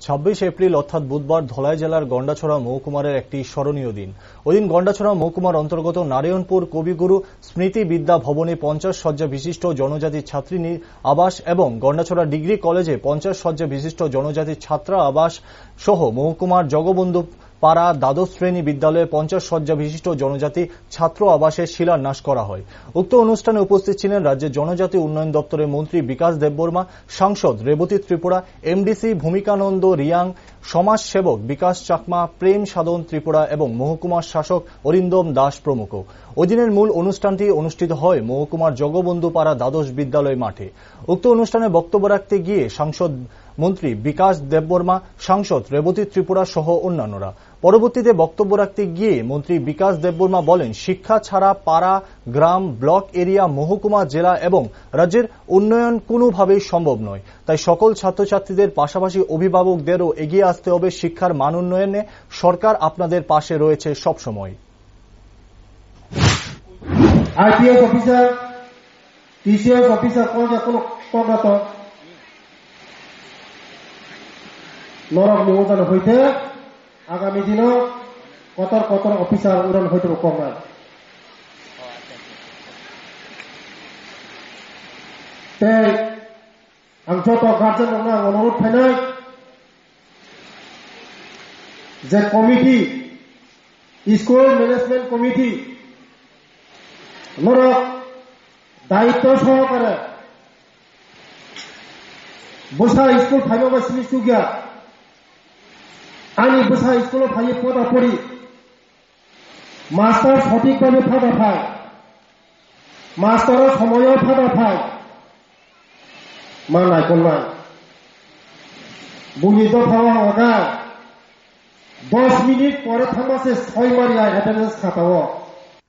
26 April অর্থাৎ বুধবার ধলাই জেলার গন্ডাছড়া মহকুমার একটি স্মরণীয় দিন। ওইদিন গন্ডাছড়া মহকুমার অন্তর্গত নারায়ণপুর কবিগুরু স্মৃতি বিদ্যা ভবনে 50 শয্যা বিশিষ্ট জনজাতি ছাত্রী আবাস এবং গন্ডাছড়া ডিগ্রি কলেজে 50 শয্যা বিশিষ্ট জনজাতি ছাত্রা আবাস সহ মহকুমার জগবন্ধু পাড়া দ্বাদশ শ্রেণী বিদ্যালয়ে 50 শয্যা বিশিষ্ট জনজাতি ছাত্র আবাসের শিলান্যাস করা হয়। উক্ত অনুষ্ঠানে উপস্থিত ছিলেন রাজ্যের জনজাতি উন্নয়ন দপ্তরের মন্ত্রী বিকাশ দেববর্মা, সাংসদ রেবতী ত্রিপুরা, এমডিসি ভূমিকানন্দ রিয়াং, সমাজসেবক বিকাশ চাকমা, প্রেম সাধন ত্রিপুরা এবং মহকুমার শাসক অরিন্দম দাস প্রমুখ। ওইদিনের মূল অনুষ্ঠানটি অনুষ্ঠিত হয় মহকুমার জগবন্ধু পাড়া দ্বাদশ বিদ্যালয় মাঠে। উক্ত অনুষ্ঠানে বক্তব্য রাখতে গিয়ে সাংসদ মন্ত্রী বিকাশ দেববর্মা, সাংসদ রেবতী ত্রিপুরা সহ অন্যান্যরা। পরবর্তীতে বক্তব্য রাখতে গিয়ে মন্ত্রী বিকাশ দেববর্মা বলেন, শিক্ষা ছাড়া পাড়া, গ্রাম, ব্লক এরিয়া, মহকুমা, জেলা এবং রাজ্যের উন্নয়ন কোনোভাবেই সম্ভব নয়। তাই সকল ছাত্রছাত্রীদের পাশাপাশি অভিভাবকদেরও এগিয়ে আসতে হবে শিক্ষার মান উন্নয়নে। সরকার আপনাদের পাশে রয়েছে সবসময়। আইপিএস অফিসার, টিসিএস অফিসার কর্মরত নরক নিমন্ত্রণ হইতে আগামী দিনও কতর অফিসার উড়ান হইতে কমায় आं যত গার্জেন অনুরোধ ফাইনাই যে কমিটি স্কুল ম্যানেজমেন্ট কমিটি নরক দায়িত্ব সহকারে বসা স্কুল ফাইবা সিমিস্টুগিয়া আনি বসা স্কুল ফাই পদা পড়ি মাস্টার সঠিকভাবে ফাঁদা পায়, মাস্টারের সময়ও ফাঁদা পায় মা নাই কন্যায় বুঝিত খাওয়া হওয়া 10 মিনিট পরে থামাছে 6 মারিয়া অ্যাটেন্ডেন্স খাতাও